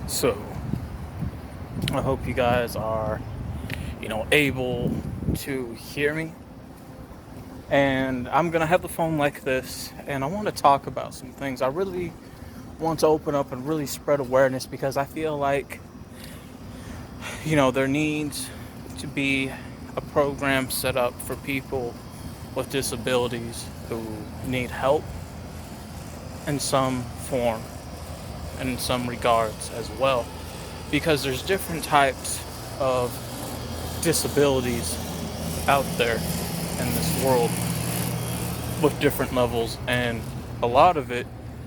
So I hope you guys are, able to hear me. And I'm going to have the phone like this, and I want to talk about some things. I really want to open up and really spread awareness because I feel like, there needs to be a program set up for people with disabilities who need help in some form and in some regards as well. Because there's different types of disabilities out there in this world with different levels, and a lot of it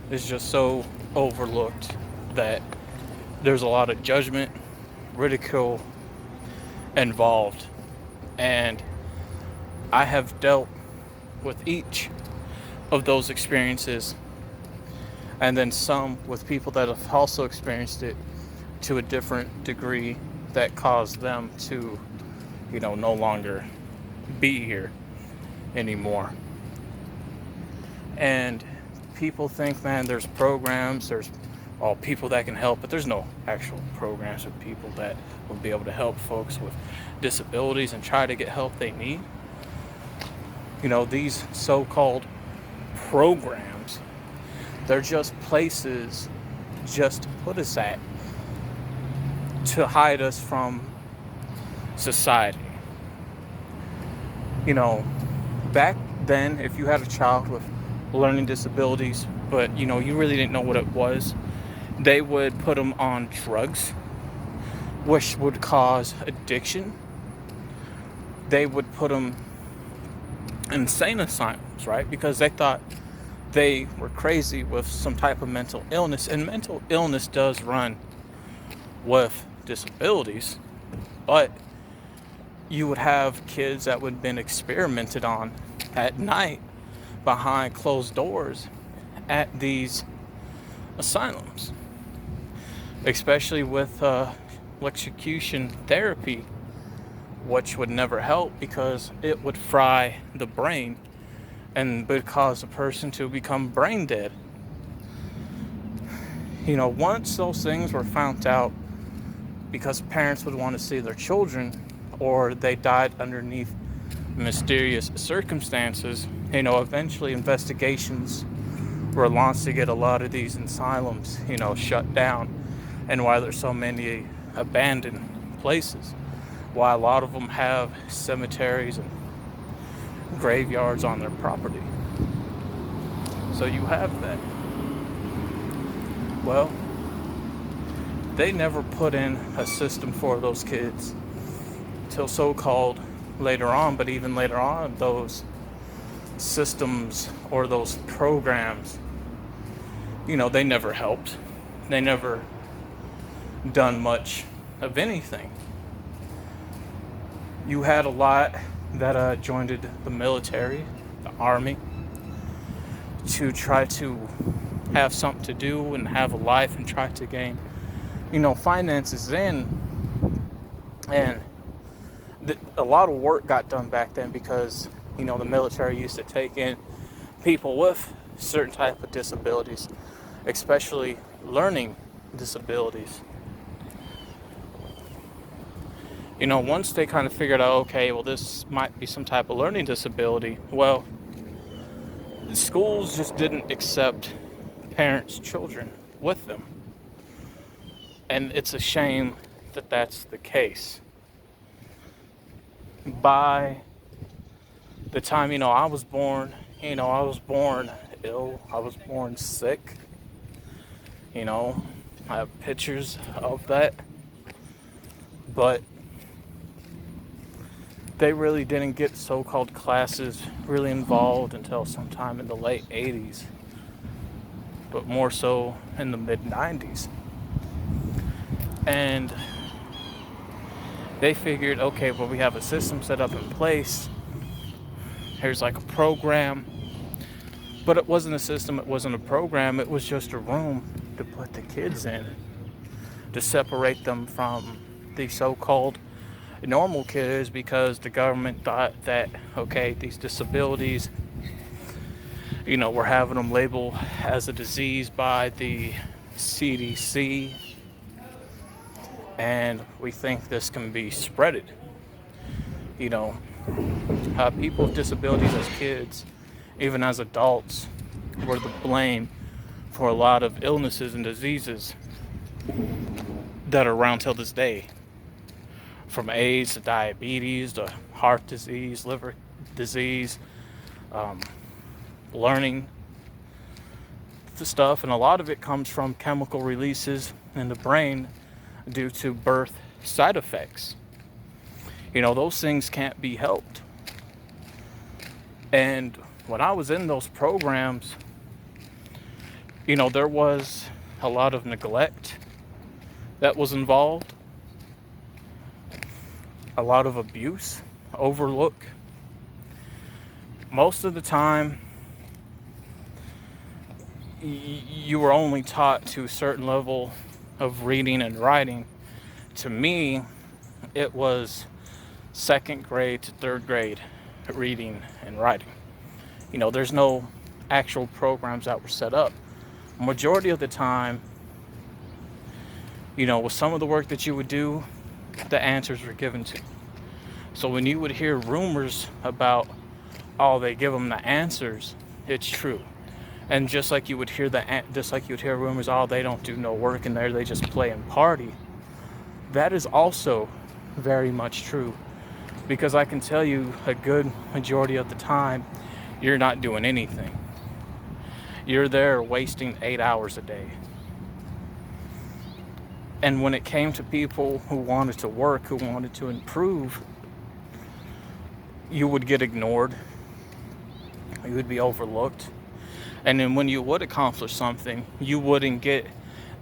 is just so overlooked that there's a lot of judgment, ridicule involved. And I have dealt with each of those experiences, and then some with people that have also experienced it to a different degree that caused them to, no longer be here anymore. And people think, man, there's programs, there's all people that can help, but there's no actual programs or people that will be able to help folks with disabilities and try to get help they need. These so-called programs, they're just places just to put us at, to hide us from society. Back then, if you had a child with learning disabilities, but you really didn't know what it was, they would put them on drugs, which would cause addiction. They would put them in insane asylums, right? Because they thought they were crazy with some type of mental illness, and mental illness does run with disabilities, but you would have kids that would have been experimented on at night behind closed doors at these asylums, especially with electrocution therapy, which would never help because it would fry the brain and would cause a person to become brain dead. Once those things were found out, because parents would want to see their children, or they died underneath mysterious circumstances, eventually investigations were launched to get a lot of these asylums, shut down, and why there's so many abandoned places, why a lot of them have cemeteries and graveyards on their property. So you have that. Well, they never put in a system for those kids till so-called later on, but even later on, those systems or those programs, they never helped. They never done much of anything. You had a lot that joined the military, the army, to try to have something to do and have a life and try to gain, finances in. And a lot of work got done back then because, the military used to take in people with certain type of disabilities, especially learning disabilities. Once they kind of figured out, okay, well, this might be some type of learning disability, well, schools just didn't accept parents' children with them. And it's a shame that that's the case. By the time, I was born, I was born ill, I was born sick. I have pictures of that. But they really didn't get so-called classes really involved until sometime in the late 80s, but more so in the mid-90s. And they figured, okay, well, we have a system set up in place. Here's like a program. But it wasn't a system, it wasn't a program, it was just a room to put the kids in, to separate them from the so-called normal kids, because the government thought that, okay, these disabilities, we're having them labeled as a disease by the CDC, and we think this can be spreaded. You know, people with disabilities as kids, even as adults, were the blame for a lot of illnesses and diseases that are around till this day. From AIDS to diabetes to heart disease, liver disease, learning the stuff, and a lot of it comes from chemical releases in the brain due to birth side effects. You know, those things can't be helped. And when I was in those programs, you know, there was a lot of neglect that was involved, a lot of abuse, overlook. Most of the time, you were only taught to a certain level of reading and writing. To me, it was second grade to third grade reading and writing. You know, there's no actual programs that were set up. Majority of the time, you know, with some of the work that you would do, the answers were given to you. So when you would hear rumors about, oh, they give them the answers, it's true. And just like you would hear rumors, oh, they don't do no work in there, they just play and party. That is also very much true, because I can tell you a good majority of the time, you're not doing anything. You're there wasting 8 hours a day. And when it came to people who wanted to work, who wanted to improve, you would get ignored. You would be overlooked. And then when you would accomplish something, you wouldn't get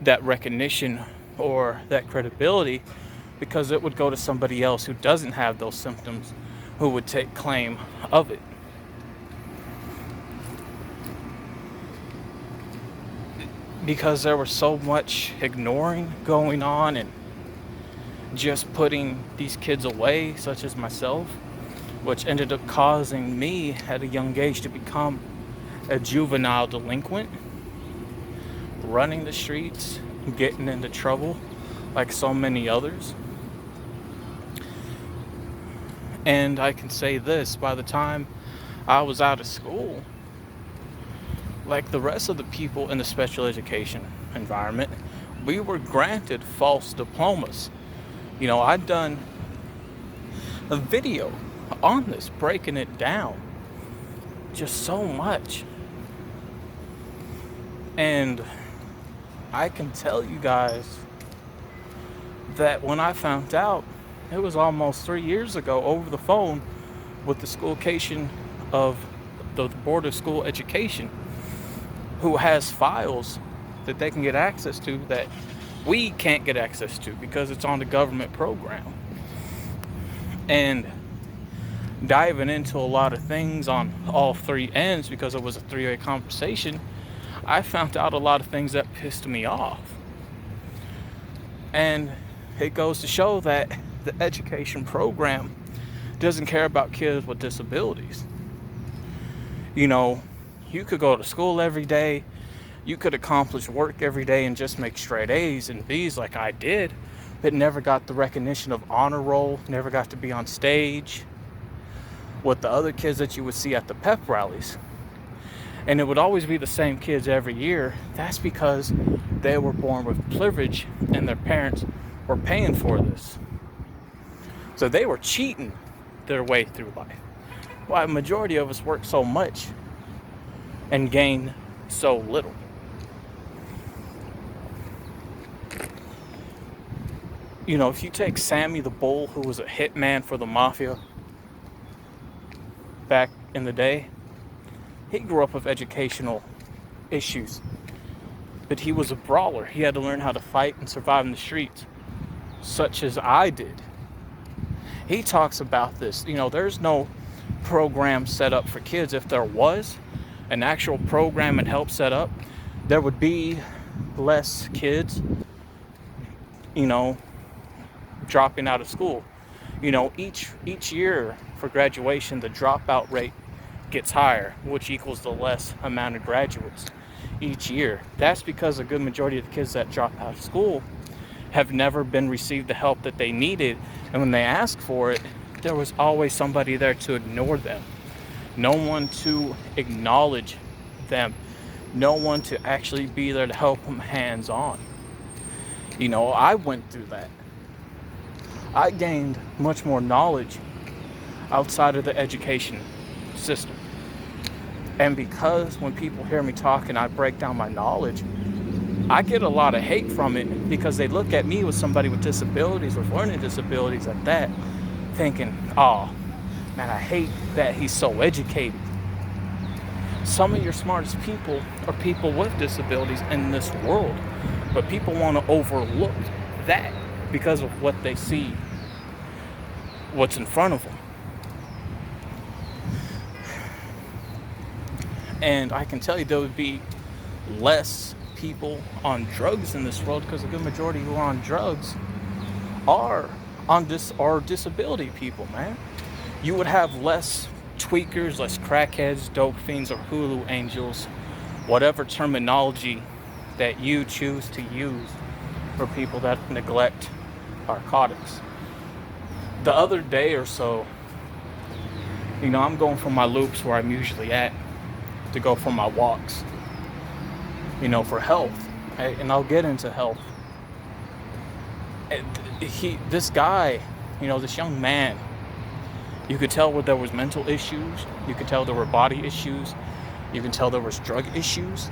that recognition or that credibility, because it would go to somebody else who doesn't have those symptoms, who would take claim of it. Because there was so much ignoring going on and just putting these kids away, such as myself, which ended up causing me at a young age to become a juvenile delinquent, running the streets, getting into trouble like so many others. And I can say this, by the time I was out of school, like the rest of the people in the special education environment, we were granted false diplomas. You know, I'd done a video on this, breaking it down just so much. And I can tell you guys that when I found out, it was almost 3 years ago, over the phone with the schoolcation of the Board of School Education, who has files that they can get access to that we can't get access to because it's on the government program. And diving into a lot of things on all three ends, because it was a three-way conversation, I found out a lot of things that pissed me off. And it goes to show that the education program doesn't care about kids with disabilities. You know, you could go to school every day, you could accomplish work every day and just make straight A's and B's like I did, but never got the recognition of honor roll, never got to be on stage with the other kids that you would see at the pep rallies. And it would always be the same kids every year. That's because they were born with privilege and their parents were paying for this. So they were cheating their way through life. Why the majority of us work so much and gain so little. You know, if you take Sammy the Bull, who was a hitman for the mafia back in the day, he grew up with educational issues, but he was a brawler. He had to learn how to fight and survive in the streets, such as I did. He talks about this. You know, there's no program set up for kids. If there was an actual program and help set up, there would be less kids, you know, dropping out of school. You know, each year for graduation, the dropout rate gets higher, which equals the less amount of graduates each year. That's because a good majority of the kids that drop out of school have never been received the help that they needed. And when they asked for it, there was always somebody there to ignore them. No one to acknowledge them. No one to actually be there to help them hands on. I went through that. I gained much more knowledge outside of the education system. And because when people hear me talk and I break down my knowledge, I get a lot of hate from it, because they look at me with somebody with disabilities, with learning disabilities at that, thinking, oh, man, I hate that he's so educated. Some of your smartest people are people with disabilities in this world, but people want to overlook that because of what they see, what's in front of them. And I can tell you there would be less people on drugs in this world, because a good majority who are on drugs are disability people, man. You would have less tweakers, less crackheads, dope fiends, or hulu angels, whatever terminology that you choose to use for people that neglect narcotics. The other day or so, I'm going from my loops where I'm usually at to go for my walks, for health. And I'll get into health. This guy, this young man, you could tell where there was mental issues, you could tell there were body issues, you can tell there was drug issues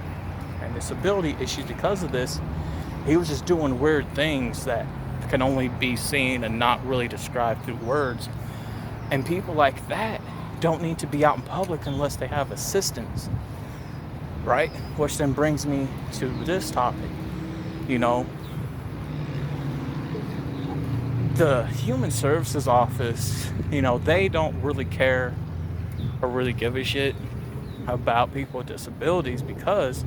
and disability issues. Because of this, he was just doing weird things that can only be seen and not really described through words. And people like that don't need to be out in public unless they have assistance, right? Which then brings me to this topic. The Human Services Office, they don't really care or really give a shit about people with disabilities, because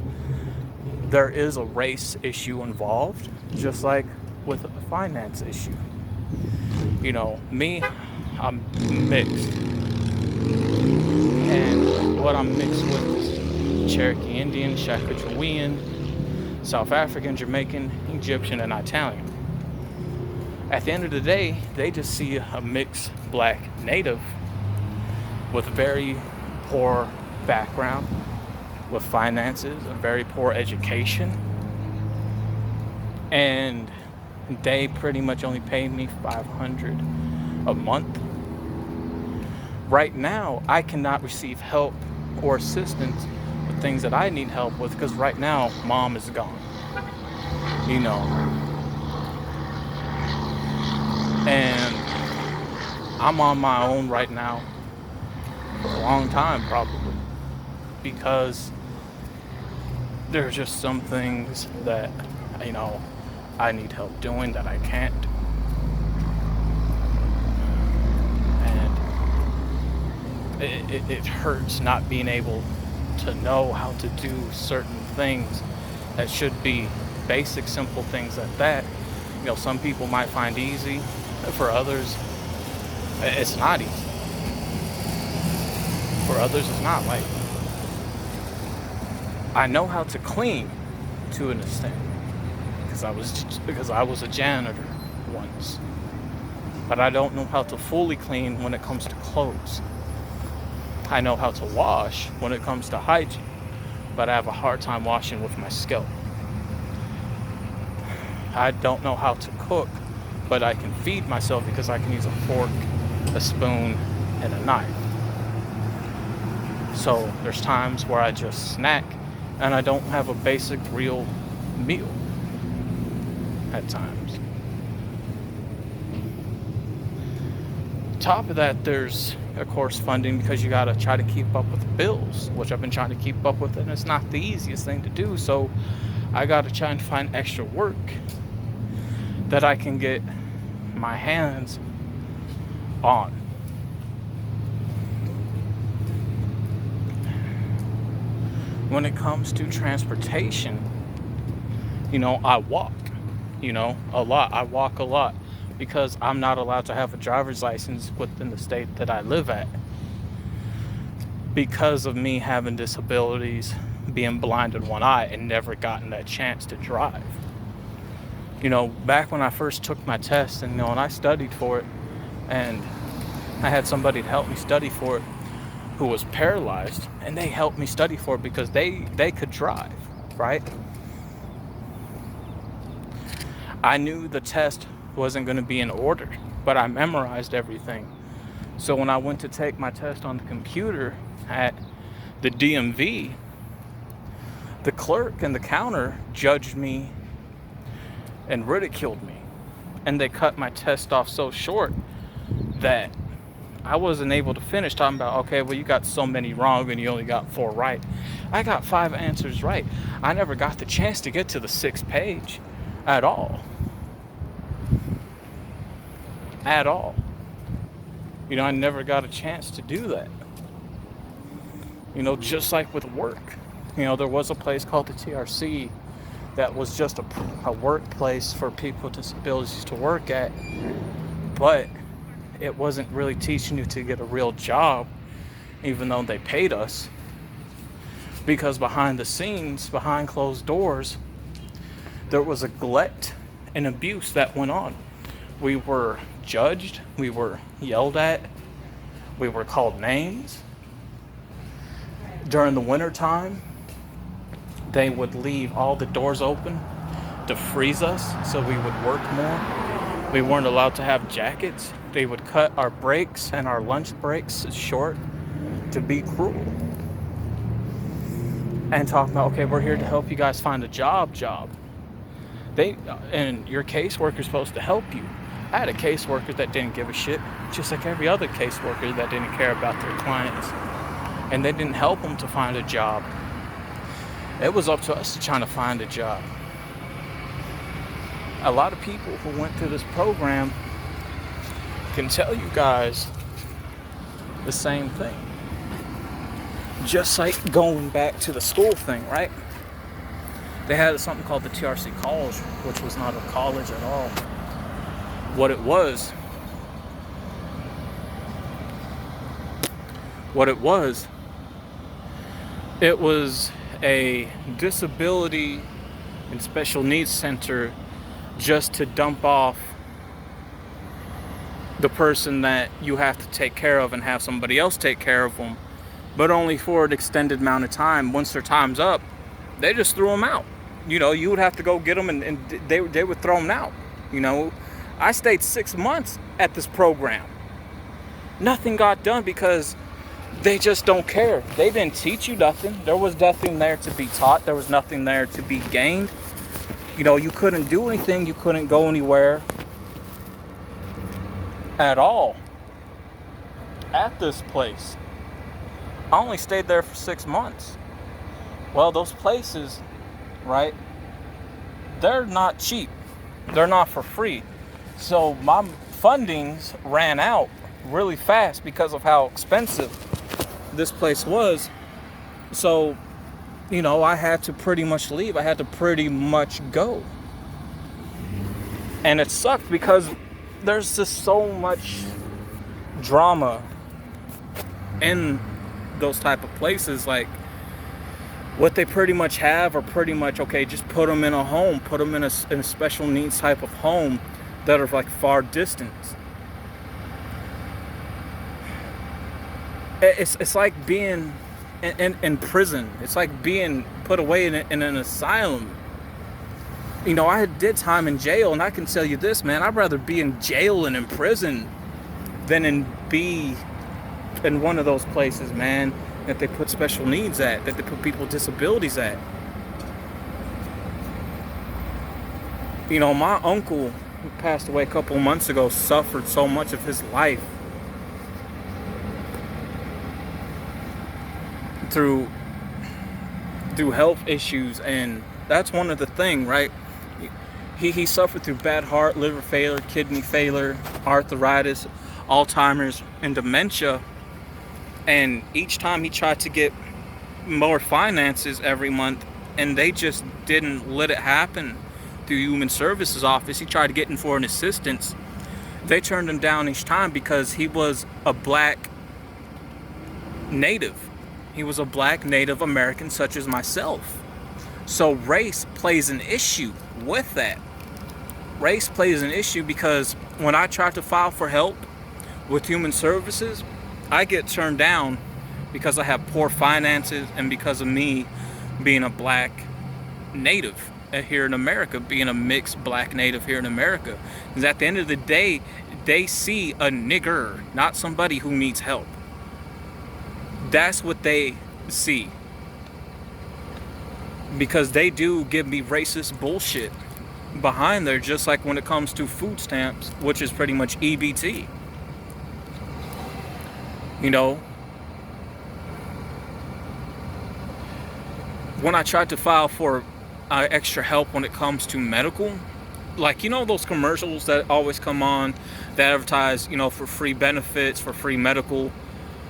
there is a race issue involved, just like with a finance issue. Me, I'm mixed. And what I'm mixed with is Cherokee Indian, Sacagawean, South African, Jamaican, Egyptian, and Italian. At the end of the day, they just see a mixed black native with very poor background, with finances, a very poor education, and they pretty much only pay me $500 a month. Right now, I cannot receive help or assistance with things that I need help with, because right now, mom is gone. And I'm on my own right now for a long time, probably, because there's just some things that, I need help doing that I can't. And it hurts not being able to know how to do certain things that should be basic, simple things like that. Some people might find easy. For others, it's not easy. For others, it's not. Like, I know how to clean to an extent, because I was a janitor once. But I don't know how to fully clean when it comes to clothes. I know how to wash when it comes to hygiene, but I have a hard time washing with my scalp. I don't know how to cook, but I can feed myself because I can use a fork, a spoon, and a knife. So there's times where I just snack and I don't have a basic real meal at times. Top of that, there's of course funding, because you gotta try to keep up with bills, which I've been trying to keep up with, and it's not the easiest thing to do. So I gotta try and find extra work that I can get my hands on. When it comes to transportation, I walk, a lot. I walk a lot because I'm not allowed to have a driver's license within the state that I live at, because of me having disabilities, being blind in one eye, and never gotten that chance to drive. Back when I first took my test, and and I studied for it, and I had somebody to help me study for it who was paralyzed, and they helped me study for it because they could drive, right? I knew the test wasn't going to be in order, but I memorized everything. So when I went to take my test on the computer at the DMV, the clerk and the counter judged me and ridiculed me. And they cut my test off so short that I wasn't able to finish, talking about, okay, well, you got so many wrong and you only got 4 right. I got 5 answers right. I never got the chance to get to the 6th page at all. At all. I never got a chance to do that. Just like with work. There was a place called the TRC that was just a workplace for people with disabilities to work at, but it wasn't really teaching you to get a real job, even though they paid us, because behind the scenes, behind closed doors, there was a neglect and abuse that went on. We were judged, we were yelled at, we were called names. During the winter time, they would leave all the doors open to freeze us so we would work more. We weren't allowed to have jackets. They would cut our breaks and our lunch breaks short to be cruel. And talking about, okay, we're here to help you guys find a job. And your caseworker's supposed to help you. I had a caseworker that didn't give a shit, just like every other caseworker that didn't care about their clients. And they didn't help them to find a job. It was up to us to try to find a job. A lot of people who went through this program can tell you guys the same thing. Just like going back to the school thing, right? They had something called the TRC College, which was not a college at all. What it was a disability and special needs center just to dump off the person that you have to take care of and have somebody else take care of them, but only for an extended amount of time. Once their time's up, they just threw them out. You would have to go get them, and they would throw them out. I stayed 6 months at this program. Nothing got done because they just don't care. They didn't teach you nothing. There was nothing there to be taught. There was nothing there to be gained. You couldn't do anything. You couldn't go anywhere at all at this place. I only stayed there for 6 months. Well, those places, right, they're not cheap. They're not for free. So my fundings ran out really fast because of how expensive this place was. So, I had to pretty much leave. I had to pretty much go. And it sucked because there's just so much drama in those type of places. Like, what they pretty much have are pretty much, okay, just put them in a home, put them in a special needs type of home that are like far distance. It's like being in prison. It's like being put away in an asylum. I did time in jail, and I can tell you this, man, I'd rather be in jail and in prison than be in one of those places, man, that they put special needs at, that they put people with disabilities at. My uncle, who passed away a couple of months ago, suffered so much of his life through health issues, and that's one of the things, right? He suffered through bad heart, liver failure, kidney failure, arthritis, Alzheimer's, and dementia. And each time he tried to get more finances every month, and they just didn't let it happen through Human Services office. He tried to get in for an assistance. They turned him down each time because he was a black native. He was a black Native American such as myself. So race plays an issue with that. race plays an issue because when I try to file for help with human services, I get turned down because I have poor finances and because of me being a black native here in America, being a mixed black native here in America. Because at the end of the day, they see a nigger, not somebody who needs help. That's what they see. Because they do give me racist bullshit behind there, just like when it comes to food stamps, which is pretty much EBT. You know, when I tried to file for extra help when it comes to medical, like, you know, those commercials that always come on that advertise, you know, for free benefits, for free medical,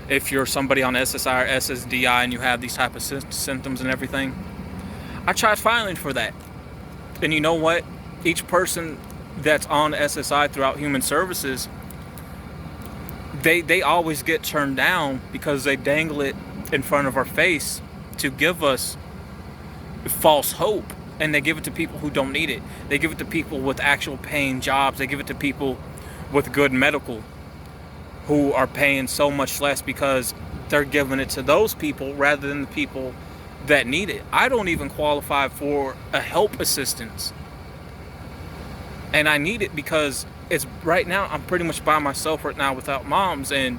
if you're somebody on SSI or SSDI and you have these type of symptoms and everything. I tried filing for that. And you know what? Each person that's on SSI throughout human services, they always get turned down because they dangle it in front of our face to give us false hope. And they give it to people who don't need it. They give it to people with actual paying jobs. They give it to people with good medical who are paying so much less because they're giving it to those people rather than the people that need it. I don't even qualify for a help assistance. And I need it because it's right now I'm pretty much by myself right now without moms, and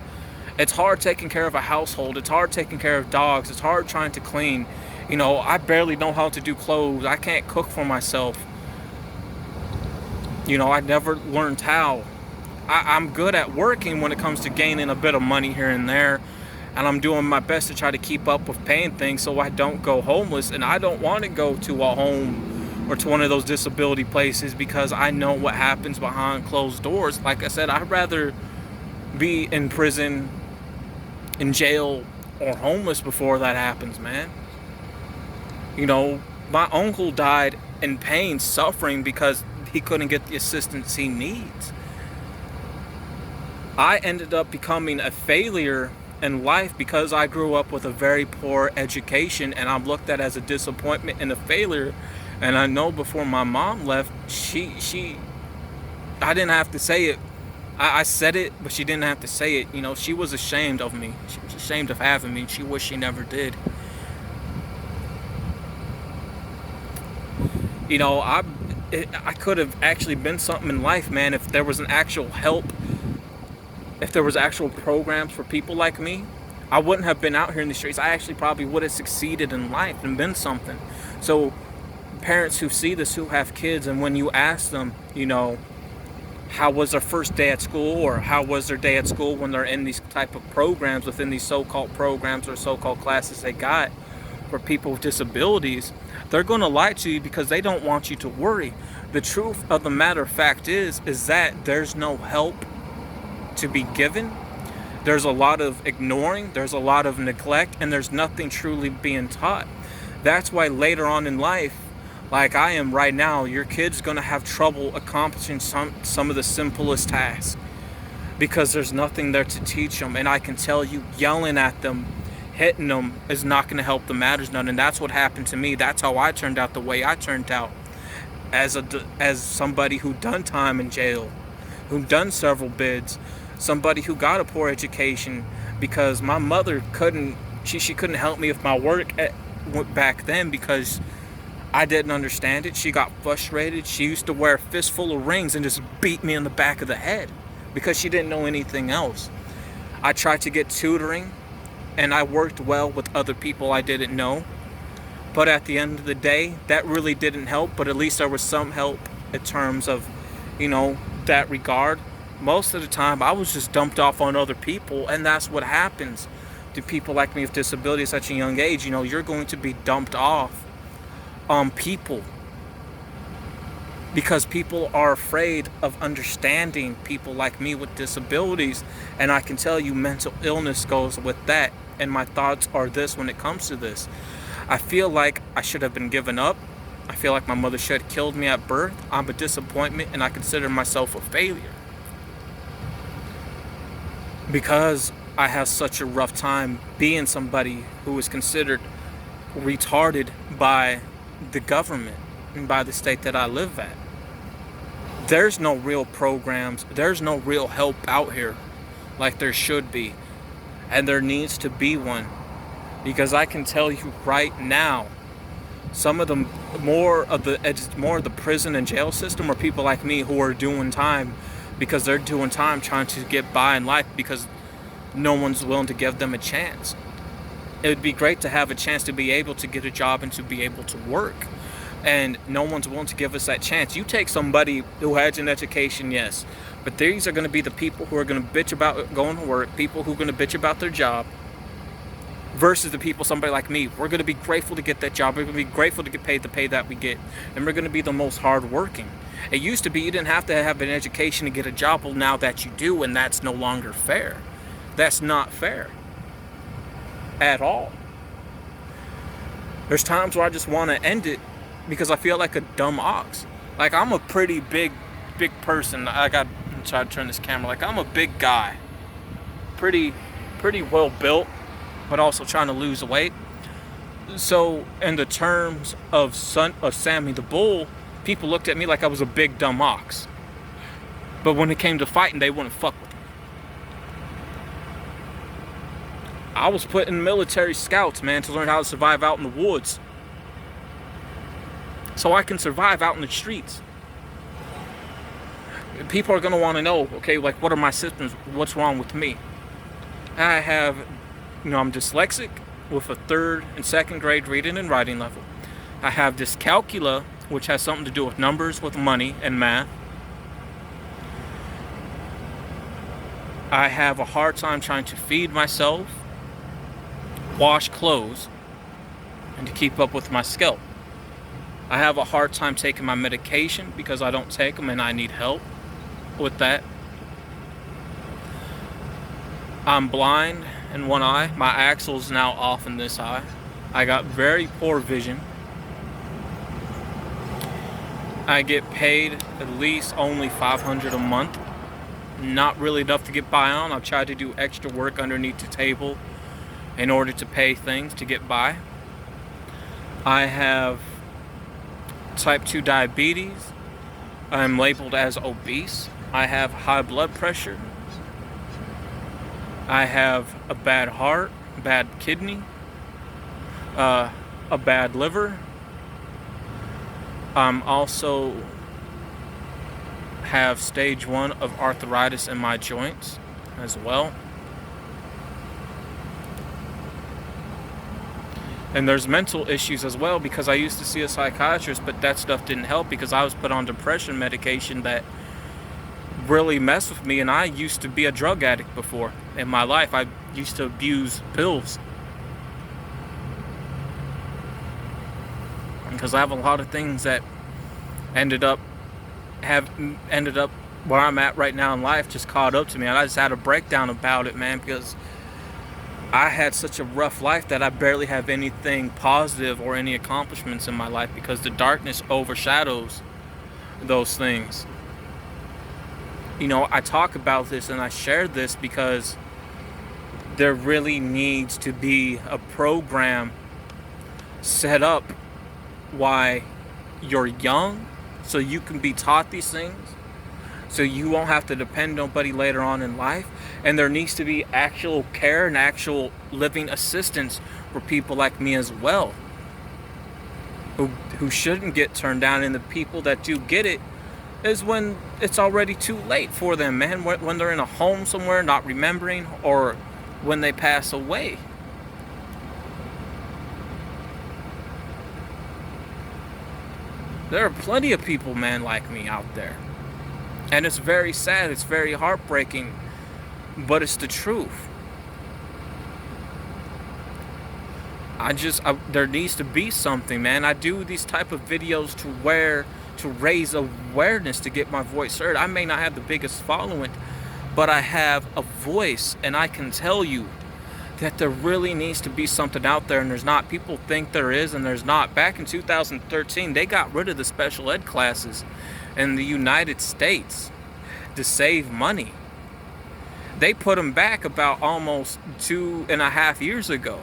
it's hard taking care of a household. It's hard taking care of dogs. It's hard trying to clean. You know, I barely know how to do clothes. I can't cook for myself. You know, I never learned how. I'm good at working when it comes to gaining a bit of money here and there. And I'm doing my best to try to keep up with paying things so I don't go homeless. And I don't want to go to a home or to one of those disability places because I know what happens behind closed doors. Like I said, I'd rather be in prison, in jail, or homeless before that happens, man. You know, my uncle died in pain, suffering because he couldn't get the assistance he needs. I ended up becoming a failure in life because I grew up with a very poor education, and I'm looked at as a disappointment and a failure. And I know before my mom left, I didn't have to say it. I said it, but she didn't have to say it. You know, she was ashamed of me. She was ashamed of having me. She wished she never did. You know, I could have actually been something in life, man, if there was an actual help, if there was actual programs for people like me. I wouldn't have been out here in the streets. I actually probably would have succeeded in life and been something. So parents who see this, who have kids, and when you ask them, you know, how was their first day at school, or how was their day at school when they're in these type of programs, within these so-called programs or so-called classes they got for people with disabilities, they're going to lie to you because they don't want you to worry. The truth of the matter of fact is that there's no help to be given. There's a lot of ignoring, there's a lot of neglect, and there's nothing truly being taught. That's why later on in life, like I am right now, your kid's going to have trouble accomplishing some of the simplest tasks because there's nothing there to teach them. And I can tell you, yelling at them, hitting them is not going to help the matters none. And that's what happened to me. That's how I turned out the way I turned out, as somebody who done time in jail, who done several bids, somebody who got a poor education because my mother couldn't help me with my work back then because I didn't understand it. She got frustrated. She used to wear a fistful of rings and just beat me in the back of the head because she didn't know anything else. I tried to get tutoring, and I worked well with other people I didn't know. But at the end of the day, that really didn't help. But at least there was some help in terms of, you know, that regard. Most of the time, I was just dumped off on other people, and that's what happens to people like me with disabilities at such a young age. You know, you're going to be dumped off on people because people are afraid of understanding people like me with disabilities. And I can tell you, mental illness goes with that. And my thoughts are this when it comes to this. I feel like I should have been given up. I feel like my mother should have killed me at birth. I'm a disappointment, and I consider myself a failure because I have such a rough time being somebody who is considered retarded by the government and by the state that I live at. there's no real programs, there's no real help out here like there should be, and there needs to be one, because I can tell you right now, some of the more of the prison and jail system are people like me who are doing time because they're doing time trying to get by in life because no one's willing to give them a chance. It would be great to have a chance to be able to get a job and to be able to work, and no one's willing to give us that chance. You take somebody who has an education, yes, but these are going to be the people who are going to bitch about going to work, people who are going to bitch about their job, versus the people, somebody like me. We're going to be grateful to get that job. We're going to be grateful to get paid the pay that we get, and we're going to be the most hardworking. It used to be you didn't have to have an education to get a job. Well, now that you do, and that's no longer fair. That's not fair at all. There's times where I just want to end it because I feel like a dumb ox. Like, I'm a pretty big person. I'm trying to turn this camera. Like, I'm a big guy, pretty well built, but also trying to lose weight. So in the terms of Sammy the Bull, people looked at me like I was a big dumb ox. But when it came to fighting, they wouldn't fuck with me. I was put in military scouts, man, to learn how to survive out in the woods, so I can survive out in the streets. People are going to want to know, okay, like, what are my symptoms? What's wrong with me? I have, I'm dyslexic with a 3rd and 2nd grade reading and writing level. I have dyscalculia, which has something to do with numbers, with money, and math. I have a hard time trying to feed myself, wash clothes, and to keep up with my scalp. I have a hard time taking my medication because I don't take them and I need help with that. I'm blind in one eye. My axle's now off in this eye. I got very poor vision. I get paid at least only $500 a month. Not really enough to get by on. I've tried to do extra work underneath the table in order to pay things to get by. I have type 2 diabetes. I'm labeled as obese. I have high blood pressure. I have a bad heart, bad kidney, a bad liver. I'm also have stage 1 of arthritis in my joints as well. And there's mental issues as well, because I used to see a psychiatrist, but that stuff didn't help because I was put on depression medication that really messed with me. And I used to be a drug addict before in my life. I used to abuse pills because I have a lot of things that ended up where I'm at right now in life just caught up to me. And I just had a breakdown about it, man, because I had such a rough life that I barely have anything positive or any accomplishments in my life because the darkness overshadows those things. I talk about this and I share this because there really needs to be a program set up while you're young so you can be taught these things, so you won't have to depend on nobody later on in life. And there needs to be actual care and actual living assistance for people like me as well, who shouldn't get turned down. And the people that do get it is when it's already too late for them, man. When they're in a home somewhere not remembering, or when they pass away. There are plenty of people, man, like me out there. And it's very sad, it's very heartbreaking, but it's the truth. There needs to be something, man. I do these type of videos to raise awareness, to get my voice heard. I may not have the biggest following, but I have a voice, and I can tell you that there really needs to be something out there, and there's not. People think there is, and there's not. Back in 2013, they got rid of the special ed classes in the United States to save money. They put them back about almost 2.5 years ago.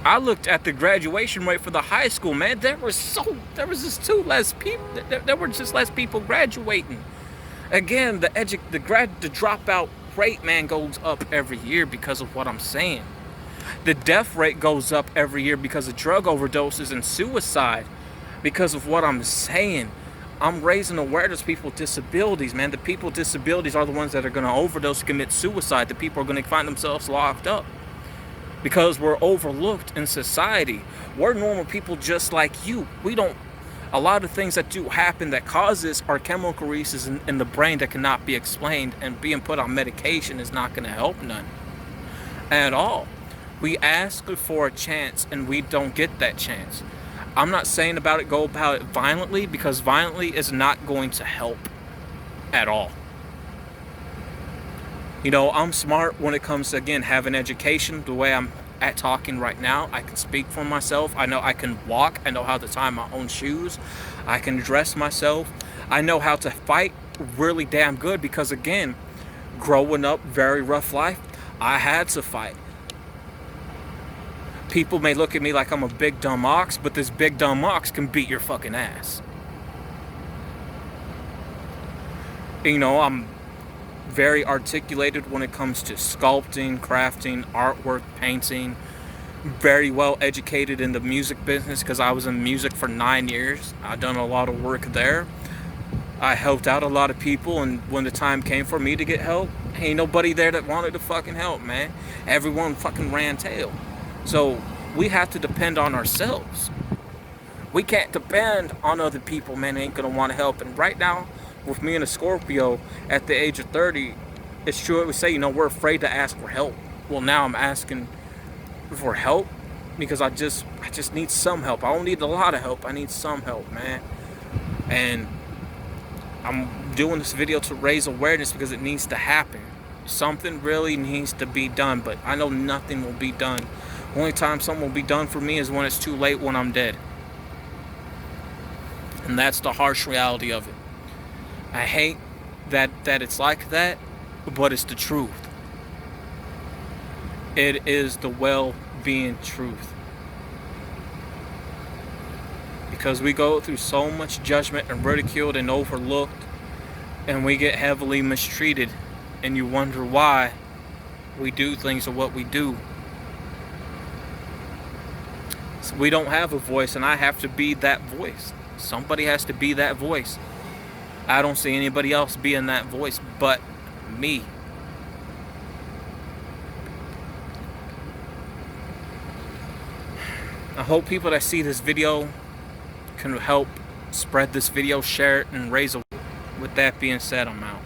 I looked at the graduation rate for the high school, man. There was just less people. There were just less people graduating. Again, the dropout rate, man, goes up every year because of what I'm saying. The death rate goes up every year because of drug overdoses and suicide. Because of what I'm saying. I'm raising awareness of people with disabilities, man. The people with disabilities are the ones that are going to overdose, commit suicide. The people are going to find themselves locked up because we're overlooked in society. We're normal people just like you. A lot of things that do happen that causes are chemical releases in the brain that cannot be explained, and being put on medication is not going to help none at all. We ask for a chance and we don't get that chance. I'm not saying go about it violently, because violently is not going to help at all. You know, I'm smart when it comes to, again, having education. The way I'm talking right now, I can speak for myself. I know I can walk. I know how to tie my own shoes. I can dress myself. I know how to fight really damn good because, again, growing up, very rough life, I had to fight. People may look at me like I'm a big dumb ox, but this big dumb ox can beat your fucking ass. You know, I'm very articulated when it comes to sculpting, crafting, artwork, painting. Very well educated in the music business because I was in music for 9 years. I've done a lot of work there. I helped out a lot of people, and when the time came for me to get help, ain't nobody there that wanted to fucking help, man. Everyone fucking ran tail. So we have to depend on ourselves. We can't depend on other people, man. They ain't gonna want to help. And right now, with me and a Scorpio at the age of 30, it's true. We say, you know, we're afraid to ask for help. Well, now I'm asking for help because I just need some help. I don't need a lot of help. I need some help, man. And I'm doing this video to raise awareness because it needs to happen. Something really needs to be done, but I know nothing will be done. Only time something will be done for me is when it's too late, when I'm dead. And that's the harsh reality of it. I hate that it's like that, but it's the truth. It is the well-being truth. Because we go through so much judgment and ridiculed and overlooked, and we get heavily mistreated, and you wonder why we do things or what we do. So we don't have a voice, and I have to be that voice. Somebody has to be that voice. I don't see anybody else being that voice but me. I hope people that see this video can help spread this video, share it, and raise a... With that being said, I'm out.